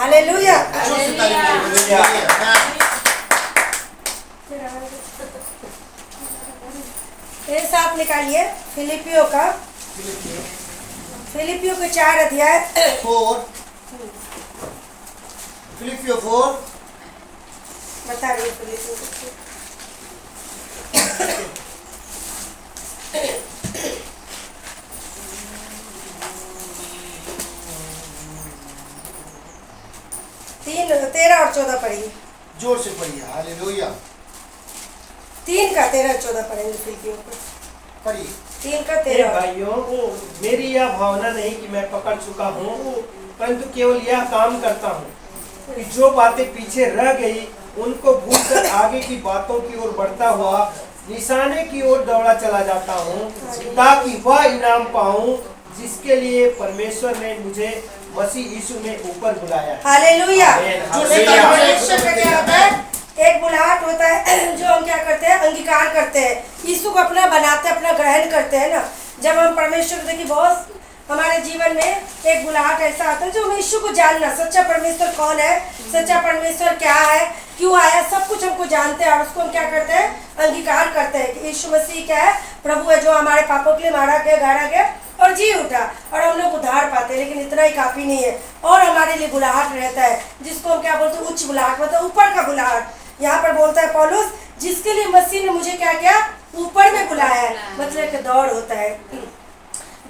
Hallelujah. ये साथ निकालिए फिलिपियो के 4 अध्याय 4 फिलिपियो 4 बता रही हूँ। फिलिपियो तीन 13 और 14 पढ़िए। जोर से पढ़िए। हालेलुया। 3 का 13 14 पढ़ेंगे फिलिपियो को। पढ़िए। 3 का हे 13। भाइयों, मेरी यह भावना नहीं कि मैं पकड़ चुका हूँ, परंतु केवल यह काम करता हूँ कि जो बातें पीछे रह गई उनको भूलकर आगे की बातों की ओर बढ़ता हुआ निशाने की ओर दौड़ा चला जाता हूँ, ताकि वह इनाम पाऊँ जिसके लिए परमेश्वर ने मुझे मसीह यीशु में ऊपर बुलाया। हालेलुया। हालेलुया। परमेश्वर का क्या होता है? एक बुलाहट होता है जो हम क्या करते हैं, अंगीकार करते हैं, यीशु को अपना बनाते हैं, अपना ग्रहण करते हैं ना। जब हम परमेश्वर को देखिए, बहुत हमारे जीवन में एक बुलाहट ऐसा आता है जो हम यीशु को जानना, सच्चा परमेश्वर कौन है, सच्चा परमेश्वर क्या है, क्यों आया, सब कुछ हमको जानते हैं और उसको हम क्या करते हैं, अंगीकार करते हैं कि यीशु मसीह क्या है, प्रभु है जो हमारे पापों के लिए मारा गया, गाड़ा गया और जी उठा और हम लोग उद्धार पाते हैं। लेकिन इतना ही काफी नहीं है, और हमारे लिए बुलाहट रहता है जिसको हम क्या बोलते हैं, उच्च बुलाहट, मतलब ऊपर का बुलाहट। यहाँ पर बोलता है पौलुस, जिसके लिए मसीह ने मुझे क्या किया, ऊपर में बुलाया है, मतलब एक दौड़ होता है।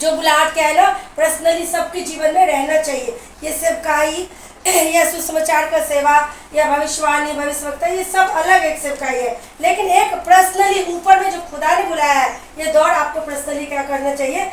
जो बुलाहट क्या है ना, पर्सनली सबके जीवन में रहना चाहिए। ये सेवकाई या सुसमाचार का सेवा या भविष्यवाणी, भविष्यवक्ता, ये सब अलग एक सेवकाई है। लेकिन एक पर्सनली ऊपर में जो खुदा ने बुलाया है, ये दौड़ आपको पर्सनली क्या करना चाहिए,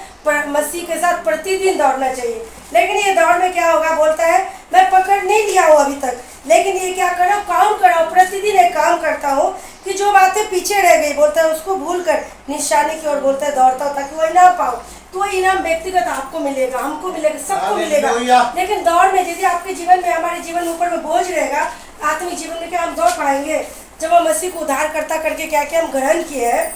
मसीह के साथ प्रतिदिन दौड़ना चाहिए। लेकिन ये दौड़ में क्या होगा, बोलता है मैं पकड़ नहीं लिया हूँ अभी तक, लेकिन ये क्या कर रहा हूँ, काम कर रहा हूँ, प्रतिदिन एक काम करता हूँ कि जो बातें पीछे रह गई, बोलता है उसको भूल कर निशाने की ओर बोलता है दौड़ता हूँ, ताकि वो इनाम पाऊँ। तो इनाम व्यक्तिगत आपको मिलेगा, हमको मिलेगा, सबको मिलेगा। लेकिन दौड़ में यदि आपके जीवन में, हमारे जीवन में ऊपर में बोझ रहेगा, आत्मिक जीवन में क्या हम दौड़ पाएंगे? जब हम मसीह को उद्धार करता करके क्या क्या हम ग्रहण किए हैं,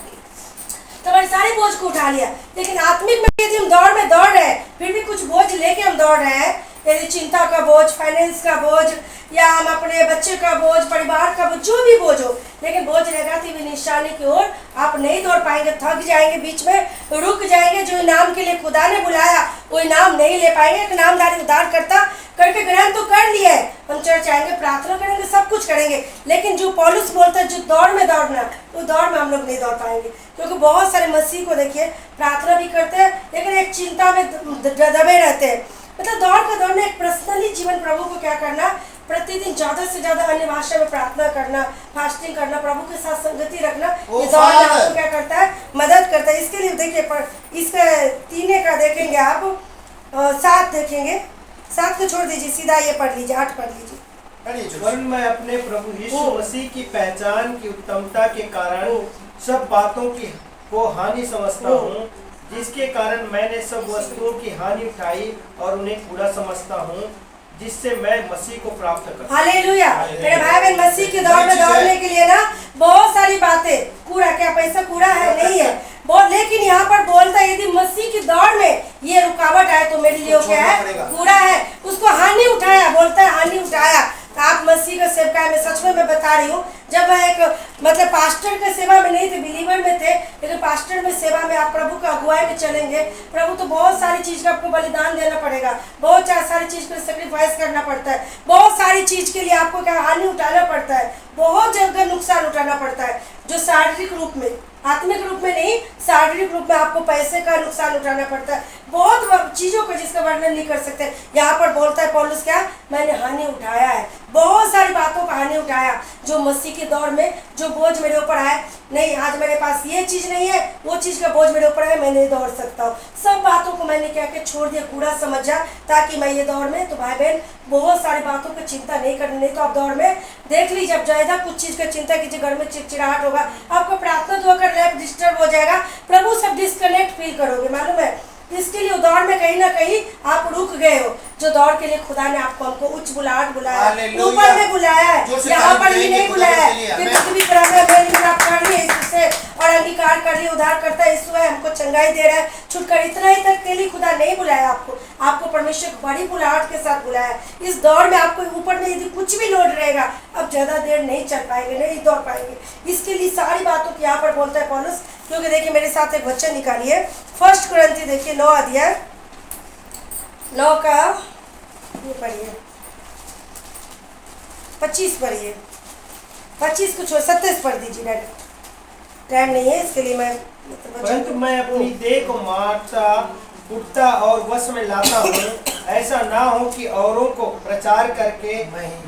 तो हमारे सारे बोझ को उठा लिया। लेकिन आत्मिक में यदि हम दौड़ में दौड़ रहे हैं, फिर भी कुछ बोझ लेके हम दौड़ रहे हैं, यदि चिंता का बोझ, फाइनेंस का बोझ, या हम अपने बच्चे का बोझ, परिवार का बोझ, जो भी बोझ हो, लेकिन बोझ रहेगा तो भी निशाने की ओर आप नहीं दौड़ पाएंगे, थक जाएंगे, बीच में रुक जाएंगे। जो इनाम के लिए खुदा ने बुलाया वो इनाम नहीं ले पाएंगे। एक नामधारी उद्धार करता करके ग्रहण तो कर लिया है, हम चर्च आएंगे, प्रार्थना करेंगे, सब कुछ करेंगे, लेकिन जो पौलुस बोलता है जो दौड़ में दौड़ना, वो दौड़ में हम लोग नहीं दौड़ पाएंगे। क्योंकि बहुत सारे मसीह को देखिए, प्रार्थना भी करते हैं लेकिन एक चिंता में दबे रहते हैं। मतलब दौड़ का दौड़ना, एक पर्सनली जीवन प्रभु को क्या करना, प्रतिदिन ज़्यादा से ज़्यादा अन्य भाषा में प्रार्थना करना, फास्टिंग करना, प्रभु के साथ संगति रखना, ये दौड़ में आपको क्या करता है, मदद करता है। इसके लिए देखिए, इसका 3 का देखेंगे आप, 7 देखेंगे, 7 को छोड़ दीजिए, सीधा ये पढ़ लीजिए, 8 पढ़ लीजिए। वरन मैं अपने प्रभु यीशु मसीह की पहचान की उत्तमता के कारण सब बातों की को हानि समझता हूँ, जिसके कारण मैंने सब वस्तुओं की हानि उठाई और उन्हें पूरा समझता हूँ, जिससे मैं मसीह को प्राप्त कर। हालेलुया। मेरे भाई बहन, मसीह की दौड़ में दौड़ने के लिए ना बहुत सारी बातें, कूड़ा, क्या पैसा कूड़ा है, नहीं है बहुत, लेकिन यहाँ पर बोलता है यदि मसीह की दौड़ में ये रुकावट आए तो मेरे लिए क्या है, कूड़ा है, उसको हानि उठाया, बोलता है हानि उठाया। आप मसीह का सेवका में, सच में मैं बता रही हूँ, जब मैं एक मतलब पास्टर के सेवा में नहीं थे, बिलीवर में थे, लेकिन पास्टर में सेवा में आप प्रभु का अगुवाई में चलेंगे, प्रभु तो बहुत सारी चीज़ का आपको बलिदान देना पड़ेगा, बहुत सारी चीज़ के लिए सेक्रीफाइस करना पड़ता है, बहुत सारी चीज़ के लिए आपको क्या हानि उठाना पड़ता है, बहुत जगह नुकसान उठाना पड़ता है, जो शारीरिक रूप में, आत्मिक रूप में नहीं, शारीरिक रूप में आपको पैसे का नुकसान उठाना पड़ता है, बहुत चीज़ों का जिसका वर्णन नहीं कर सकते। यहाँ पर बोलता है पौलुस, क्या मैंने हानि उठाया है, बहुत सारी बातों का हानि उठाया, जो मसीह की दौड़ में जो बोझ मेरे ऊपर आए, नहीं आज मेरे पास ये चीज़ नहीं है, वो चीज़ का बोझ मेरे ऊपर है, मैं नहीं दौड़ सकता हूँ, सब बातों को मैंने क्या क्या छोड़ दिया, कूड़ा समझा, ताकि मैं ये दौड़ में, तो भाई बहन बहुत सारी बातों की चिंता नहीं करनी, नहीं तो आप दौड़ में देख लीजिए, जब ज़्यादा कुछ चीज़ का चिंता कीजिए, घर में चिड़चिड़ाहट होगा, आपको प्रार्थना तो अगर लैप डिस्टर्ब हो जाएगा, प्रभु सब डिस्कनेक्ट फील करोगे, मालूम है। इसके लिए दौड़ में कहीं ना कहीं आप रुक गए हो, जो दौड़ के लिए खुदा ने आपको हमको उच्च बुलाहट बुलाया, ऊपर में बुलाया है, यहाँ पर ही नहीं बुलाया है। और अंगीकार कर लिए, उद्धार करता है यीशु है, हमको चंगाई दे रहा है, छुटकारा। इतना ही तक के लिए खुदा नहीं बुलाया आपको, आपको परमेश्वर बड़ी बुलाहट के साथ बुलाया। इस दौड़ में आपको ऊपर में यदि कुछ भी लोड रहेगा, अब ज़्यादा देर नहीं चल पाएंगे, नहीं दौड़ पाएंगे। इसके लिए सारी बातों की यहाँ पर बोलता है पौलुस। क्योंकि देखिए मेरे साथ एक वचन निकालिए, 1 कुरिन्थी देखिए 9 अध्याय 9 का ये पढ़िए, 25 पढ़िए, 25 को छोड़ 27 पढ़ दीजिए डायरेक्ट, टाइम नहीं है इसके लिए। मैं परंतु मैं अपनी देह को मारता कुटता और वश में लाता हूँ, ऐसा ना हो कि औरों को प्रचार करके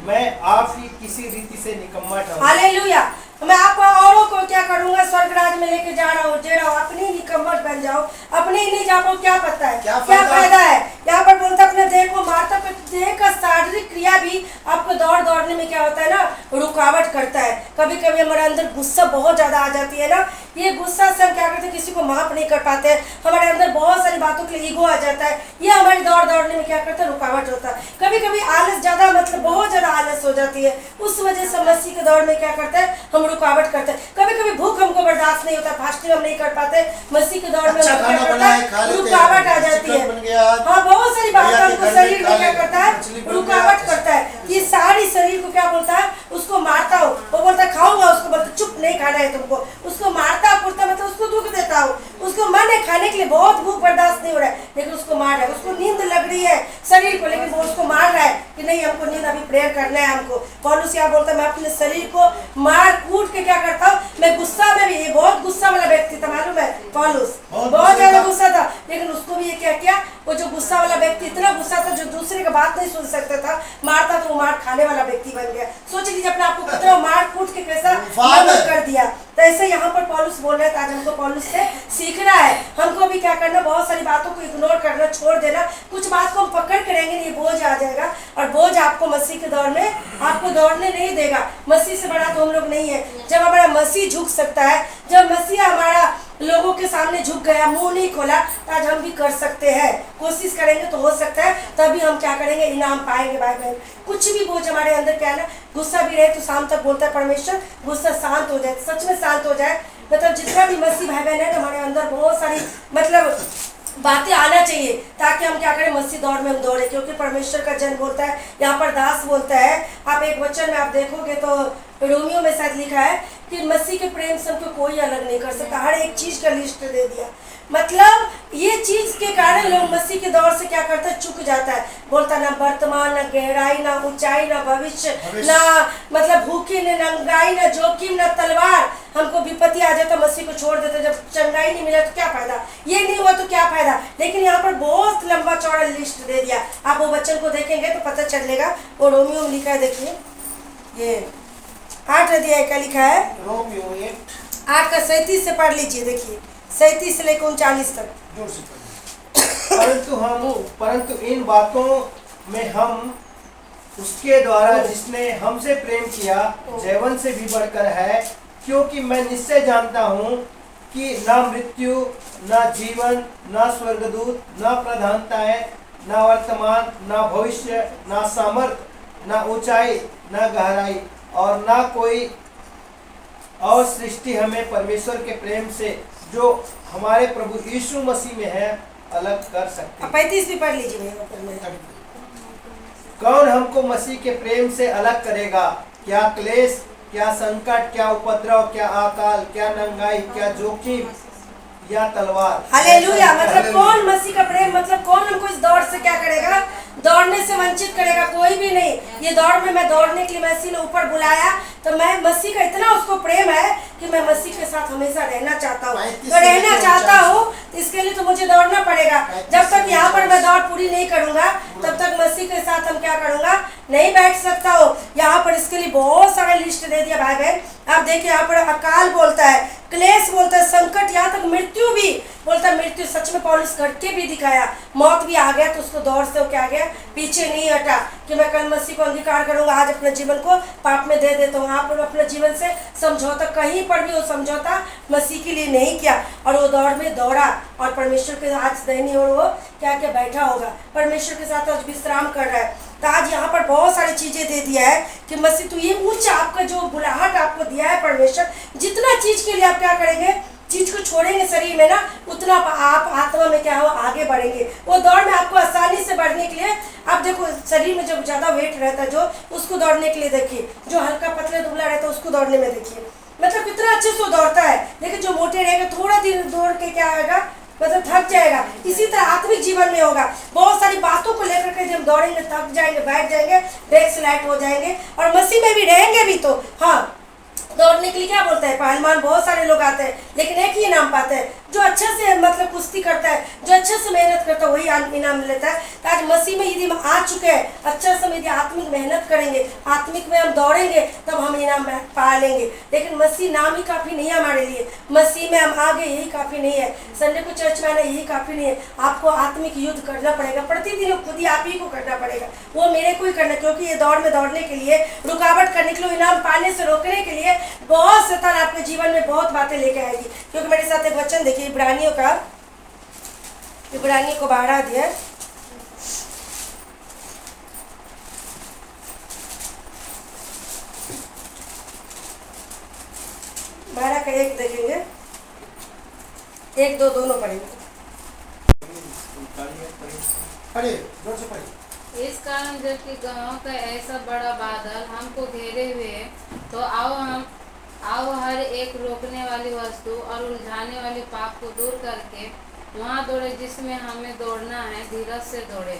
मैं आप ही किसी रीति से निकम्मा ठहरूं। हालेलुया। मैं आपको औरों को क्या करूंगा, स्वर्ग राज में लेके जा रहा हूँ, अपनी निकम्मत बन जाओ, अपने ही नहीं जा पाओ, क्या पता है, क्या फायदा है। यहाँ पर बोलता अपने देह को मारता, देह का शारीरिक क्रिया भी आपको दौड़ने में क्या होता है ना, रुकावट करता है। कभी कभी हमारे अंदर गुस्सा बहुत ज्यादा आ जाती है ना, ये गुस्सा से हम क्या करते हैं, किसी को माफ नहीं कर पाते हैं, हमारे अंदर बहुत सारी बातों के लिए ईगो आ जाता है, ये हमारे दौड़ने में क्या करता है, रुकावट होता है। कभी कभी आलस ज्यादा, मतलब बहुत ज्यादा आलस हो जाती है, उस वजह से मसीह के दौड़ में क्या करता है, हम रुकावट करते हैं। कभी कभी भूख हमको बर्दाश्त नहीं होता, फास्टिंग हम नहीं कर पाते, मसीह के दौड़ में रुकावट आ जाती है। हाँ, बहुत सारी बातें हमको शरीर में क्या करता है, रुकावट करता है। ये सारी शरीर को क्या बोलता है, उसको मारता हूँ, वो बोलता है खाऊंगा, उसको बोलता चुप नहीं खाना है तुमको, उसको मारता कुटता, मतलब उसको दुख देता हूँ, उसको मन है खाने के लिए, बहुत भूख बर्दाश्त नहीं हो रहा है, लेकिन उसको मार रहा है, उसको नींद लग रही है शरीर को, लेकिन वो उसको मार रहा है कि नहीं हमको नींद, अभी प्रेयर करना है हमको। पौलुस क्या बोलता है, मैं अपने शरीर को मार कूट के क्या करता हूँ, मैं गुस्सा में भी, ये बहुत गुस्सा वाला व्यक्ति था, मालूम है पौलुस बहुत ज्यादा गुस्सा था, लेकिन उसको भी ये क्या किया, वो जो गुस्सा वाला व्यक्ति इतना गुस्सा था, जो दूसरे का बात नहीं सुन सकता था, मारता तो वो मार खाने वाला व्यक्ति बन गया। सोच लीजिए अपने आपको कितना मार कूट के कैसा कर दिया। तो ऐसे यहाँ पर पौलुस बोल रहे थे, आज हमको पौलुस से सीखना है, हमको भी क्या करना, बहुत सारी बातों को इग्नोर करना, छोड़ देना, कुछ बात को हम पकड़ के रहेंगे, ये बोझ आ जाएगा, और बोझ आपको मसीह के दौर में आपको दौड़ने नहीं देगा। मसीह से बड़ा तो हम लोग नहीं है। जब हमारा मसीह झुक सकता है, जब मसीह हमारा लोगों के सामने झुक गया, मुंह नहीं खोला, तो आज हम भी कर सकते हैं, कोशिश करेंगे तो हो सकता है, तभी हम क्या करेंगे, इनाम पाएंगे। भाई बहन, कुछ भी बोझ हमारे अंदर क्या है ना, गुस्सा भी रहे तो शाम तक बोलता है परमेश्वर, गुस्सा शांत हो जाए, सच में शांत हो जाए। मतलब जितना भी मसीह भाई बहन है, हमारे अंदर बहुत सारी मतलब बातें आना चाहिए, ताकि हम क्या करें, मसीह दौड़ में हम दौड़े। क्योंकि परमेश्वर का जन बोलता है, यहाँ पर दास बोलता है, आप एक वचन में आप देखोगे तो रोमियो में शायद लिखा है कि मसीह के प्रेम से हमको कोई अलग नहीं कर सकता, हर एक चीज का लिस्ट दे दिया। मतलब ये चीज के कारण लोग मसीह के दौर से क्या करता है, चुक जाता है, बोलता ना वर्तमान, ना गहराई, ना ऊंचाई, ना भविष्य, ना मतलब भूखी, ना नंगाई, ना जोखिम, ना तलवार। हमको विपत्ति आ जाता, मसीह को छोड़ देते, जब चंगाई नहीं मिला तो क्या फायदा, ये नहीं हुआ तो क्या फायदा। लेकिन यहाँ पर बहुत लंबा चौड़ा लिस्ट दे दिया। आप वो वचन को देखेंगे तो पता चलेगा, वो रोमियो में लिखा है, देखिए ये 8 अध्याय का लिखा है, रोमियो 8 का 37 से पढ़ लीजिए, देखिए 37 से लेकर 39 तक। जोर से पढ़िए। परंतु इन बातों में हम उसके द्वारा जिसने हमसे प्रेम किया जीवन से भी बढ़कर है, क्योंकि मैं निश्चय जानता हूँ कि ना मृत्यु, ना जीवन, ना स्वर्गदूत, ना प्रधानताएं, ना वर्तमान, ना भविष्य, ना सामर्थ, ना ऊंचाई, ना गहराई, और ना कोई और सृष्टि हमें परमेश्वर के प्रेम से जो हमारे प्रभु यीशु मसीह में है अलग कर सकती। 35 भी पढ़ लीजिए भैया। कौन हमको मसीह के प्रेम से अलग करेगा? क्या क्लेश, क्या संकट, क्या उपद्रव, क्या अकाल, क्या नंगाई, क्या जोखिम या तलवार। हालेलुया। मतलब कौन मसीह का प्रेम, मतलब कौन हमको इस दौड़ से क्या करेगा, दौड़ने से वंचित करेगा? कोई भी नहीं। ये दौड़ में मैं दौड़ने के लिए मसीह ने ऊपर बुलाया, तो मैं मसीह का इतना उसको प्रेम है कि मैं मसीह के साथ हमेशा रहना चाहता हूँ। तो रहना चाहता हूँ तो इसके लिए तो मुझे दौड़ना पड़ेगा। जब तक यहाँ पर मैं दौड़ पूरी नहीं करूँगा तब तक मसीह के साथ हम क्या करूँगा, नहीं बैठ सकता हो। यहाँ पर इसके लिए बहुत सारे लिस्ट दे दिया भाई बहन। आप देखिए यहाँ पर अकाल बोलता है, क्लेश बोलता है, संकट, यहाँ तक मृत्यु भी बोलता है। मृत्यु सच में पौलुस करके भी दिखाया, मौत भी आ गया तो उसको दौड़ से क्या गया, पीछे नहीं हटा कि मैं कल मसीह को अंगीकार करूंगा, आज अपने जीवन को पाप में दे देता हूँ। आप अपने जीवन से समझौता, कहीं पर भी वो समझौता मसीह के लिए नहीं किया और वो दौड़ में दौड़ा और परमेश्वर के आज दैनी और वो क्या क्या बैठा होगा, परमेश्वर के साथ आज विश्राम कर रहा है। तो आज यहाँ पर बहुत सारी चीज़ें दे दिया है कि मसीह तो ये उच्च आपका जो बुलाहट आपको दिया है परमेश्वर, जितना चीज़ के लिए आप क्या करेंगे, चीज को छोड़ेंगे शरीर में ना, उतना आप आत्मा में क्या हो आगे बढ़ेंगे। वो दौड़ में आपको आसानी से बढ़ने के लिए, आप देखो शरीर में जब ज़्यादा वेट रहता है जो, उसको दौड़ने के लिए देखिए, जो हल्का पतला दुबला रहता है उसको दौड़ने में देखिए, मतलब कितना अच्छे से वो दौड़ता है। लेकिन जो मोटे रहेगा थोड़ा दिन दौड़ के क्या आएगा, मतलब थक जाएगा। इसी तरह आत्मिक जीवन में होगा, बहुत सारी बातों को लेकर के जब दौड़ेंगे थक जाएंगे, बैठ जाएंगे, बैकस्लाइड हो जाएंगे, और मसीह में भी रहेंगे भी तो हाँ दौड़ने के लिए क्या बोलते हैं, पहलवान बहुत सारे लोग आते हैं लेकिन एक ही इनाम पाते हैं, जो अच्छे से मतलब कुश्ती करता है, जो अच्छे से मेहनत करता है वही इनाम लेता है। तो आज मसीह में यदि हम आ चुके हैं, अच्छे से यदि आत्मिक मेहनत करेंगे, आत्मिक में हम दौड़ेंगे, तब हम इनाम पा लेंगे। लेकिन मसीह नाम ही काफ़ी नहीं है हमारे लिए, मसीह में हम आगे यही काफ़ी नहीं है, संडे को चर्च में आना यही काफ़ी नहीं है। आपको आत्मिक युद्ध करना पड़ेगा, प्रतिदिन खुद ही आप ही को करना पड़ेगा, वो मेरे को ही करना, क्योंकि ये दौड़ में दौड़ने के लिए, रुकावट करने के लिए, इनाम पाने से रोकने के लिए बहुत शैतान आपके जीवन में बहुत बातें लेके आएगी। क्योंकि मेरे साथ एक वचन देखिए इब्रानियों का, इब्रानियों को 12 अध्याय 12 का 1 देखेंगे, 1 2 दोनों पढ़ेंगे। पढ़िए, जोर से पढ़िए। इस कारण जबकि गवाहों का ऐसा बड़ा बादल हमको घेरे हुए है, तो आओ हर एक रोकने वाली वस्तु और उलझाने वाली पाप को दूर करके वहाँ दौड़े जिसमें हमें दौड़ना है, धीरज से दौड़े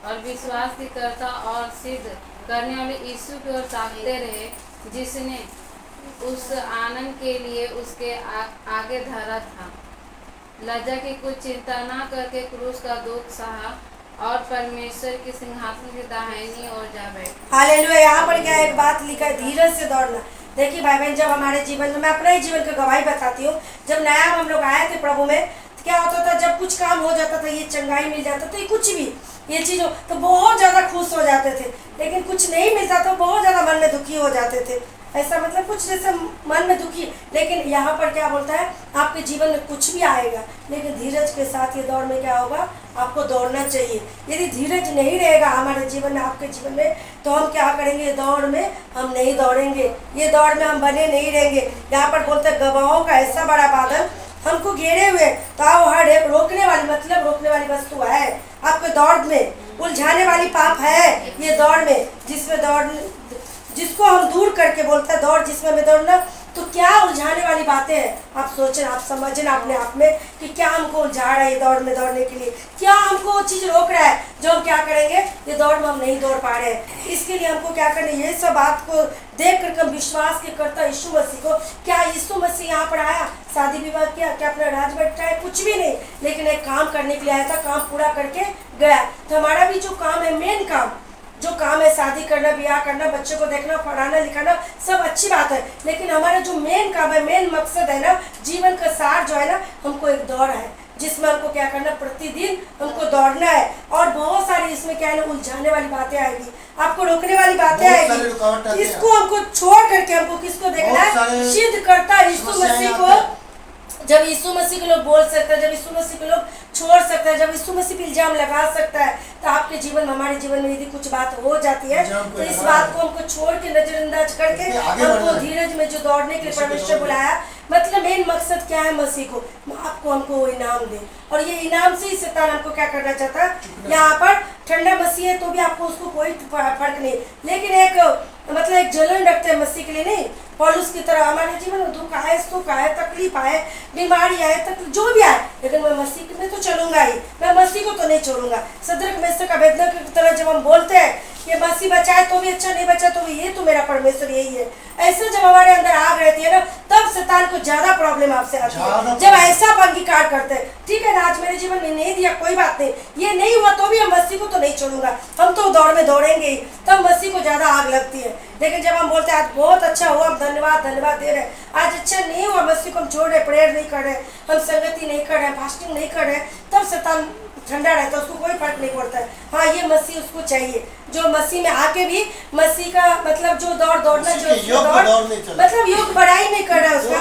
और विश्वास की करता और सिद्ध करने वाले यीशु की ओर ताकते रहे, जिसने उस आनंद के लिए उसके आगे धरा था, लज्जा की कुछ चिंता ना करके क्रूस का दुख सहा और परमेश्वर के सिंहासन की दाहिनी ओर जा बैठे। हालेलुया। यहाँ पर क्या एक बात लिखा है, धीरज से दौड़ना। देखिए भाई बहन, जब हमारे जीवन में, मैं अपने ही जीवन की गवाही बताती हूँ, जब नया हम लोग आए थे प्रभु में, तो क्या होता था, जब कुछ काम हो जाता था, ये चंगाई मिल जाता था, ये कुछ भी ये चीज़ हो तो बहुत ज़्यादा खुश हो जाते थे, लेकिन कुछ नहीं मिलता तो बहुत ज़्यादा मन में दुखी हो जाते थे। ऐसा मतलब कुछ जैसे मन में दुखी। लेकिन यहाँ पर क्या बोलता है, आपके जीवन में कुछ भी आएगा, लेकिन धीरज के साथ ये दौड़ में क्या होगा, आपको दौड़ना चाहिए। यदि धीरज नहीं रहेगा हमारे जीवन में, आपके जीवन में, तो हम क्या करेंगे, ये दौड़ में हम नहीं दौड़ेंगे, ये दौड़ में हम बने नहीं रहेंगे। यहाँ पर बोलते हैं गवाहों का ऐसा बड़ा बादल हमको घेरे हुए, तो आओ हर एक रोकने वाली, मतलब रोकने वाली वस्तु है आपके दौड़ में, उलझाने वाली पाप है ये दौड़ में, जिसमें दौड़, जिसको हम दूर करके बोलता है दौड़ जिसमें हमें दौड़ना। तो क्या उलझाने वाली बातें हैं, आप सोचें, आप समझें अपने आप में कि क्या हमको उलझा रहा है ये दौड़ में दौड़ने के लिए, क्या हमको वो चीज़ रोक रहा है जो हम क्या करेंगे, ये दौड़ में हम नहीं दौड़ पा रहे हैं। इसके लिए हमको क्या करना है, ये सब बात को देख करके विश्वास के करता यीशु मसीह को, क्या यीशु मसीह यहाँ पर आया, शादी विवाह किया, क्या अपना राज बैठाया, कुछ भी नहीं, लेकिन एक काम करने के लिए आया था, काम पूरा करके गया। तो हमारा भी जो काम है, मेन काम जो काम है, शादी करना, ब्याह करना, बच्चों को देखना, पढ़ाना लिखाना, सब अच्छी बात है, लेकिन हमारा जो मेन काम है, मेन मकसद है ना, जीवन का सार जो है ना, हमको एक दौड़ है जिसमें हमको क्या करना, प्रतिदिन हमको दौड़ना है। और बहुत सारी इसमें क्या है ना, उलझाने वाली बातें आएगी, आपको रोकने वाली बातें आएगी, इसको हमको छोड़ करके हमको किसको देखना है, सिद्ध करता यीशु मसीह को। जब यीशु मसीह के लोग बोल सकते हैं, जब यीशु मसीह के लोग छोड़ सकते हैं, जब यीशु मसीह पे इल्जाम लगा सकता है, तो आपके जीवन में, हमारे जीवन में यदि कुछ बात हो जाती है, तो इस बात को हमको छोड़ के, नजरअंदाज करके हमको धीरज में जो दौड़ने के लिए परमेश्वर बुलाया, मतलब मेन मकसद क्या है, मसीह को आपको हमको वो इनाम दे। और ये इनाम से ही शैतान हमको क्या करना चाहता है, यहाँ पर ठंडा मसीह है तो भी आपको उसको कोई फर्क नहीं, लेकिन एक मतलब एक जलन रखते हैं मसीह के लिए, नहीं पौलुस की तरह हमारे जीवन में दुख आए, सुख आए, तकलीफ आए, बीमारी आए, तकलीफ जो भी आए, लेकिन मैं मसीह में तो चलूंगा ही, मैं मसीह को तो नहीं छोड़ूंगा। सदरक मेसक अबेदनगो की तरह जब हम बोलते हैं कि मसीह बचाए तो भी अच्छा, नहीं बचा तो भी ये तो मेरा परमेश्वर यही है, ऐसे जब हमारे अंदर आग रहती है ना, तब शैतान को ज्यादा प्रॉब्लम आपसे आती है, जब ऐसा आप अंगीकार करते हैं, ठीक है ना, आज मेरे जीवन में नहीं दिया कोई बात नहीं, ये नहीं हुआ तो भी हम मसीह को तो नहीं छोड़ूंगा, हम तो दौड़ में दौड़ेंगे ही, तब मसीह को ज्यादा आग लगती है। लेकिन जब हम बोलते हैं आज बहुत अच्छा हुआ, हम धन्यवाद धन्यवाद दे रहे हैं, आज अच्छा नहीं हुआ, मसीह को हम छोड़ रहे, प्रेयर नहीं कर रहे, हम संगति नहीं कर रहे, फास्टिंग नहीं कर रहे, तब शैतान ठंडा रहता है, उसको कोई फर्क नहीं पड़ता है। हाँ, ये मसीह उसको चाहिए जो मसीह में आके भी मसीह का मतलब जो दौड़ना, जो मतलब योग बढ़ाई नहीं कर रहा है उसका,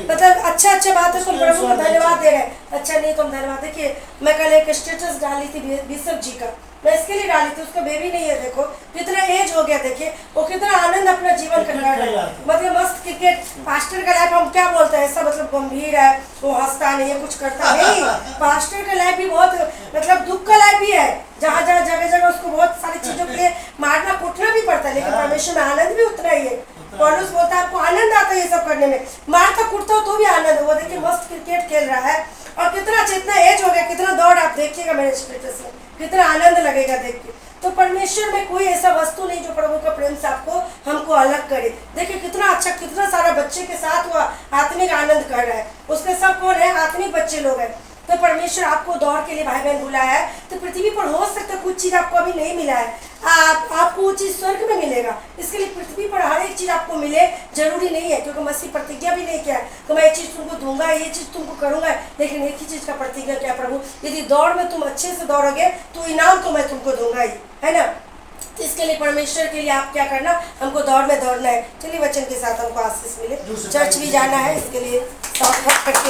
मतलब अच्छा बात है, तो प्रभु को धन्यवाद दे रहे हैं, अच्छा नहीं तो हम धन्यवाद। देखिए मैं कल एक स्टेटस डाली थी बिशप जी का, मैं इसके लिए डाली थी, उसका बेबी नहीं है, देखो कितना एज हो गया, देखिए वो कितना आनंद अपना जीवन कर रहा है, मतलब मस्त क्रिकेट। पास्टर का लाइफ हम क्या बोलते हैं, ऐसा मतलब गंभीर है, वो हंसता नहीं है, कुछ करता नहीं। पास्टर का लाइफ भी बहुत मतलब दुख का लाइफ भी है, जहाँ जहाँ जगह जगह उसको बहुत सारी चीजों के लिए मारना कूटना भी पड़ता है, लेकिन परमेश्वर में आनंद भी उतना ही है। पौलुस बोलता है आपको आनंद आता है ये सब करने में, मारता कूटता हो तो भी आनंद। वो देखिए मस्त क्रिकेट खेल रहा है, और कितना जितना एज हो गया, कितना दौड़ आप देखिएगा मेरे स्टेटस में, कितना आनंद लगेगा देख के। तो परमेश्वर में कोई ऐसा वस्तु नहीं जो प्रभु का प्रेम से आपको हमको अलग करे। देखिए कितना अच्छा, कितना सारा बच्चे के साथ वो आत्मिक आनंद कर रहा है, उसके सब कौन है, आत्मिक बच्चे लोग हैं। तो परमेश्वर आपको दौड़ के लिए भाई बहन बुलाया है, तो पृथ्वी पर हो सकता है कुछ चीज़ आपको अभी नहीं मिला है, आपको वो चीज़ स्वर्ग में मिलेगा। इसके लिए पृथ्वी पर हर एक चीज़ आपको मिले जरूरी नहीं है, क्योंकि मसीह प्रतिज्ञा भी नहीं किया है तो मैं ये चीज़ तुमको दूंगा, ये चीज़ तुमको करूंगा, लेकिन एक ही चीज़ का प्रतिज्ञा किया प्रभु, यदि दौड़ में तुम अच्छे से दौड़ोगे तो इनाम तो मैं तुमको दूंगा ही, है ना। तो इसके लिए परमेश्वर के लिए आप क्या करना, हमको दौड़ में दौड़ना है। चलिए वचन के साथ हमको आशीष मिले, चर्च भी जाना है, इसके लिए शॉर्टकट करके